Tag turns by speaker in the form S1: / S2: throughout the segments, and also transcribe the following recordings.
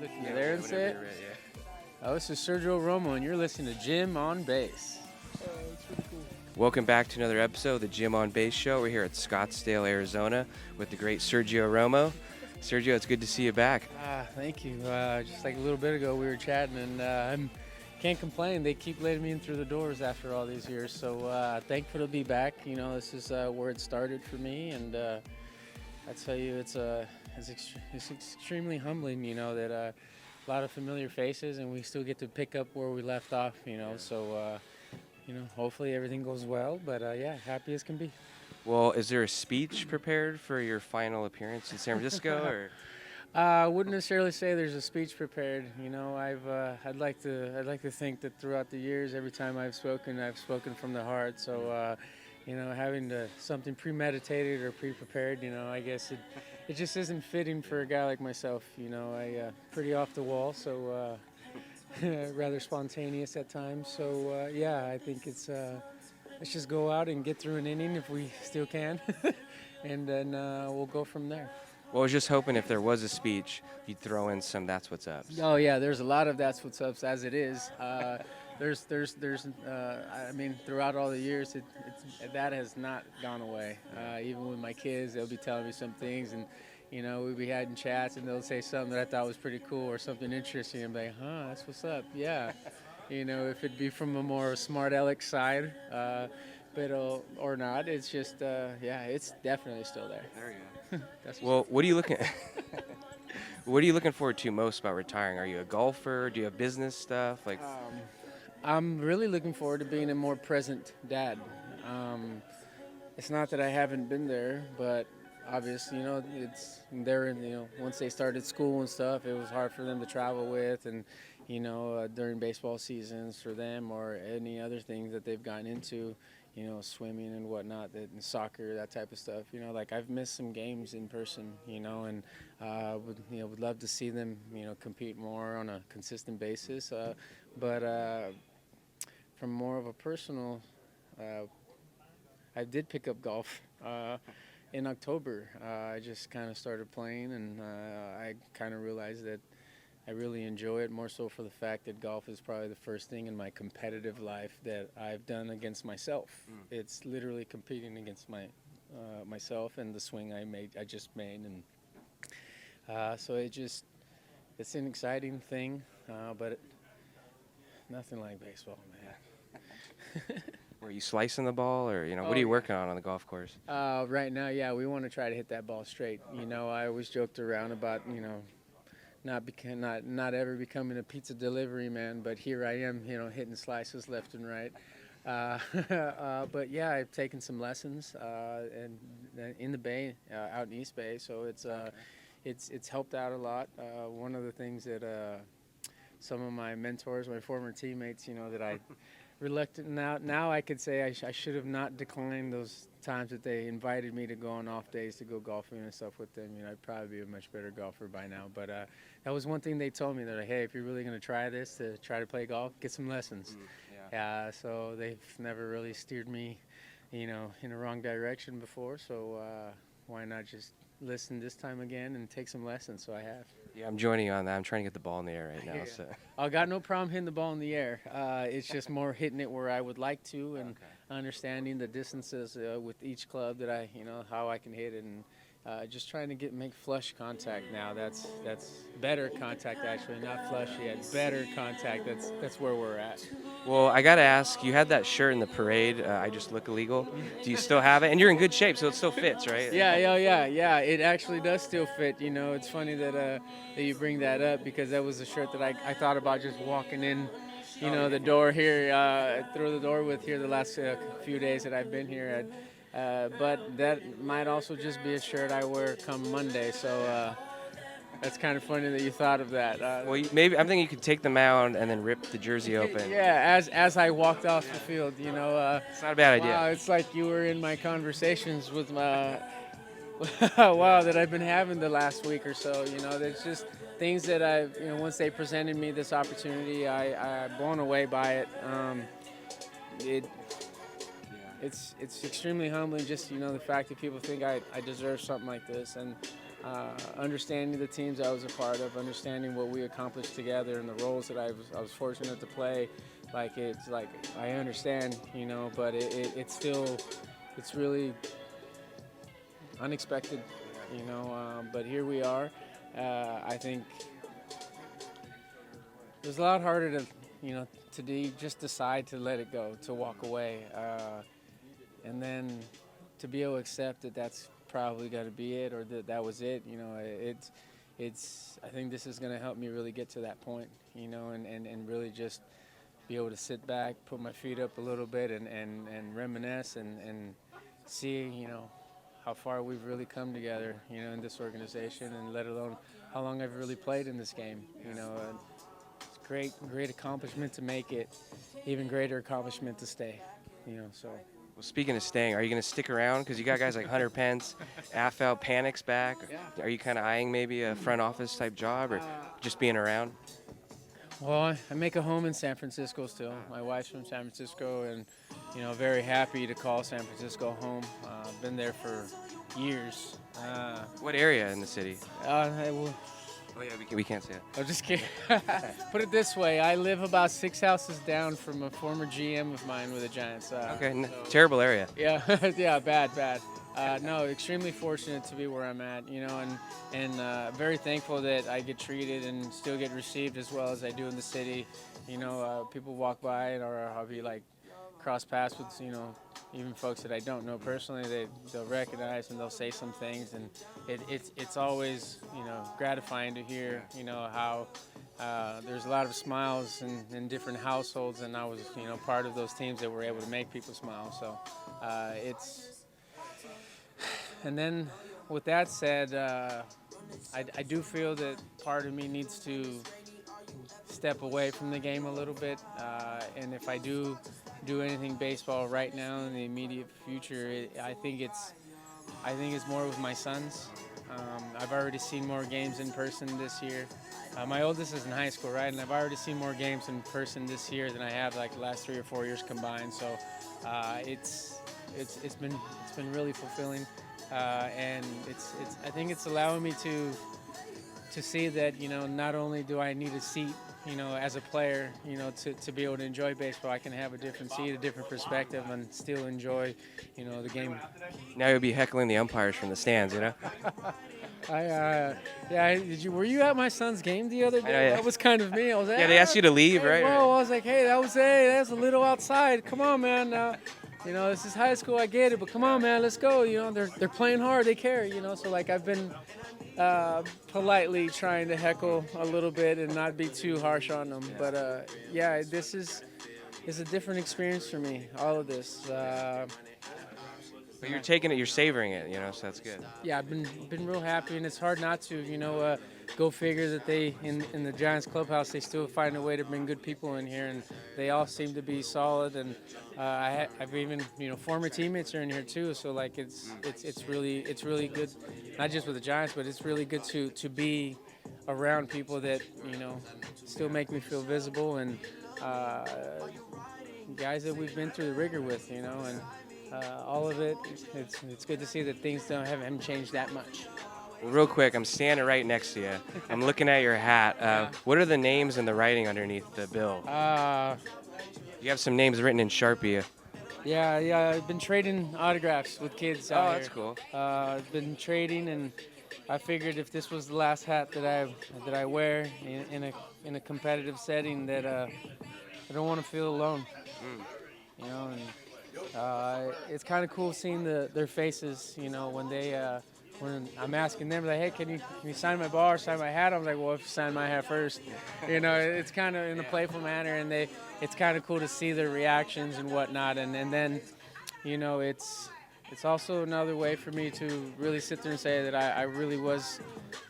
S1: you there and say it?
S2: Ready,
S1: Oh, this is Sergio Romo, and you're listening to Jim on Bass.
S2: Welcome back to another episode of the Jim on Base Show. We're here at Scottsdale, Arizona with the great Sergio Romo. Sergio, it's good to see you back.
S1: Thank you. Just like a little bit ago, we were chatting, and I can't complain. They keep letting me in through the doors after all these years, so thankful to be back. You know, this is where it started for me, and I tell you, it's extremely humbling, you know, that a lot of familiar faces, and we still get to pick up where we left off, you know, so... you know, hopefully everything goes well, but yeah, happy as can be.
S2: Well, is there a speech prepared for your final appearance in San Francisco, or?
S1: I wouldn't necessarily say there's a speech prepared. You know, I'd like to think that throughout the years, every time I've spoken from the heart. So, you know, having something premeditated or pre-prepared, you know, I guess it just isn't fitting for a guy like myself. You know, I pretty off the wall, so. Rather spontaneous at times. So, yeah, I think let's just go out and get through an inning if we still can, and then we'll go from there.
S2: Well, I was just hoping if there was a speech, you'd throw in some "That's What's Ups."
S1: Oh, yeah, there's a lot of That's What's Ups as it is. There's I mean, throughout all the years, that has not gone away. Even with my kids, they'll be telling me some things, and you know, we'll be having chats, and they'll say something that I thought was pretty cool or something interesting. I'm like, that's what's up, yeah. You know, if it'd be from a more smart aleck side, but or not, it's just, yeah, it's definitely still there.
S2: There you go. Well, what are you looking What are you looking forward to most about retiring? Are you a golfer? Do you have business stuff? Like,
S1: I'm really looking forward to being a more present dad. It's not that I haven't been there, but obviously, you know, it's there. And you know, once they started school and stuff, it was hard for them to travel with, and you know, during baseball seasons for them or any other things that they've gotten into, you know, swimming and whatnot, and soccer, that type of stuff. You know, like I've missed some games in person, you know, and would love to see them, you know, compete more on a consistent basis. But from more of a personal, I did pick up golf. In October, I just kind of started playing, and I kind of realized that I really enjoy it, more so for the fact that golf is probably the first thing in my competitive life that I've done against myself. It's literally competing against myself and the swing I just made, and so it's an exciting thing, but nothing like baseball, man.
S2: were you slicing the ball, or what are you working on the golf course?
S1: Right now, yeah, we want to try to hit that ball straight. You know, I always joked around about, you know, not ever becoming a pizza delivery man, but here I am, you know, hitting slices left and right. But yeah, I've taken some lessons and in the Bay, out in East Bay, so it's helped out a lot. One of the things that some of my mentors, my former teammates, you know, that I reluctant now I could say I should have not declined those times that they invited me to go on off days to go golfing and stuff with them. You know, I'd probably be a much better golfer by now. But that was one thing they told me. They're like, hey, if you're really going to try this, to try to play golf, get some lessons. So they've never really steered me, you know, in the wrong direction before. So why not just listen this time again and take some lessons? So I have.
S2: Yeah, I'm joining you on that. I'm trying to get the ball in the air right now.
S1: Yeah.
S2: So
S1: I got no problem hitting the ball in the air. It's just more hitting it where I would like to, and understanding the distances with each club that how I can hit it, and just trying to make flush contact now. That's better contact, actually, not flush yet. Better contact. That's where we're at.
S2: Well, I got to ask, you had that shirt in the parade, I Just Look Illegal. Do you still have it? And you're in good shape, so it still fits, right?
S1: Yeah. It actually does still fit. You know, it's funny that you bring that up, because that was a shirt that I thought about just walking in, the door here, through the door with here the last few days that I've been here. But that might also just be a shirt I wear come Monday, so that's kind of funny that you thought of that.
S2: Well, maybe I'm thinking you could take the mound and then rip the jersey open.
S1: Yeah, as I walked off the field,
S2: it's not a bad idea.
S1: Wow, it's like you were in my conversations with my that I've been having the last week or so. You know, there's just things that once they presented me this opportunity, I'm blown away by it. It's extremely humbling, just the fact that people think I deserve something like this, and understanding the teams I was a part of, understanding what we accomplished together, and the roles that I was fortunate to play. Like it's like I understand, but it's still it's really unexpected, but here we are. I think it was a lot harder to just decide to let it go, to walk away, and then to be able to accept that that's probably got to be it, or that was it. It's. I think this is going to help me really get to that point, and really just be able to sit back, put my feet up a little bit, and reminisce and see, how far we've really come together, in this organization, and let alone how long I've really played in this game. It's great accomplishment to make it, even greater accomplishment to stay. So.
S2: Well, speaking of staying, are you going to stick around? Because you got guys like Hunter Pence, Affel, Panic's back.
S1: Yeah.
S2: Are you kind of eyeing maybe a front office type job, or just being around?
S1: Well, I make a home in San Francisco still. My wife's from San Francisco, and very happy to call San Francisco home. I've been there for years.
S2: What area in the city?
S1: Oh
S2: yeah, we can't say it.
S1: I'm just kidding. Put it this way: I live about 6 houses down from a former GM of mine with the Giants.
S2: Okay, terrible area.
S1: Yeah, yeah, bad. No, extremely fortunate to be where I'm at, and very thankful that I get treated and still get received as well as I do in the city. People walk by, or I'll be like cross paths with, even folks that I don't know personally. They'll recognize and they'll say some things, and it's always, gratifying to hear, how there's a lot of smiles in different households, and I was, part of those teams that were able to make people smile. So and then with that said, I do feel that part of me needs to step away from the game a little bit, and if I do anything baseball right now in the immediate future, I think it's more with my sons. I've already seen more games in person this year. My oldest is in high school, right, and I've already seen more games in person this year than I have like the last 3 or 4 years combined. So it's been really fulfilling, and I think it's allowing me to see that not only do I need a seat, as a player, to be able to enjoy baseball, I can have a different seat, a different perspective, and still enjoy, the game.
S2: Now you'll be heckling the umpires from the stands,
S1: Were you at my son's game the other day?
S2: Yeah.
S1: That was kind of me. I was like,
S2: Yeah, they asked you to leave,
S1: hey,
S2: right?
S1: Whoa, I was like, hey, that was a little outside. Come on, man. This is high school. I get it, but come on, man, let's go. They're playing hard. They care. So like I've been politely trying to heckle a little bit and not be too harsh on them. But this is a different experience for me. All of this.
S2: But you're taking it, you're savoring it, so that's good.
S1: Yeah, I've been real happy, and it's hard not to. Go figure that they in the Giants clubhouse, they still find a way to bring good people in here, and they all seem to be solid. And I've even former teammates are in here too. So like it's really good, not just with the Giants, but it's really good to be around people that still make me feel visible, and guys that we've been through the rigor with, and all of it. It's good to see that things haven't changed that much.
S2: Well, real quick, I'm standing right next to you. I'm looking at your hat. What are the names and the writing underneath the bill? You have some names written in Sharpie.
S1: Yeah. I've been trading autographs with kids out here.
S2: That's cool.
S1: I've been trading, and I figured if this was the last hat that I wear in a competitive setting, that I don't want to feel alone. And it's kind of cool seeing their faces. When I'm asking them, like, hey, can you sign my ball or sign my hat? I'm like, well, if you sign my hat first. It's kind of in a playful manner, and it's kind of cool to see their reactions and whatnot. And then, it's also another way for me to really sit there and say that I really was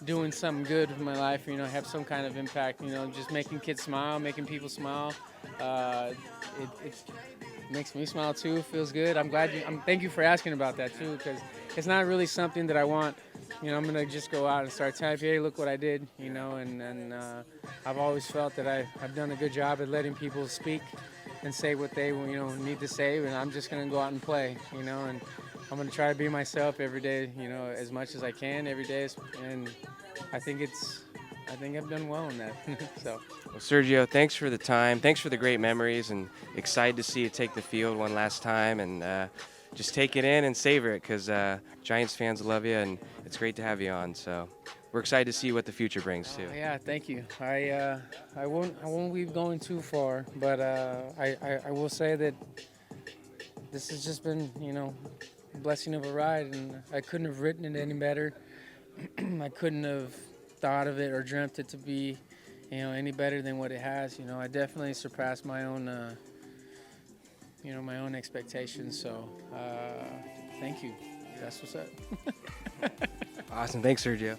S1: doing something good with my life, have some kind of impact, just making kids smile, making people smile. It makes me smile too, feels good. Thank you for asking about that too, because it's not really something that I want, I'm going to just go out and start telling people, hey, look what I did, and I've always felt that I've done a good job at letting people speak and say what they, need to say, and I'm just going to go out and play, and I'm gonna try to be myself every day, as much as I can every day, and I think I've done well in that. So.
S2: Well, Sergio, thanks for the time. Thanks for the great memories, and excited to see you take the field one last time, and just take it in and savor it, because Giants fans love you, and it's great to have you on. So we're excited to see what the future brings too.
S1: Yeah, thank you. I won't be going too far, but I will say that this has just been a blessing of a ride, and I couldn't have written it any better. I couldn't have thought of it or dreamt it to be any better than what it has. I definitely surpassed my own my own expectations. So thank you. That's what's up.
S2: Awesome. Thanks, Sergio.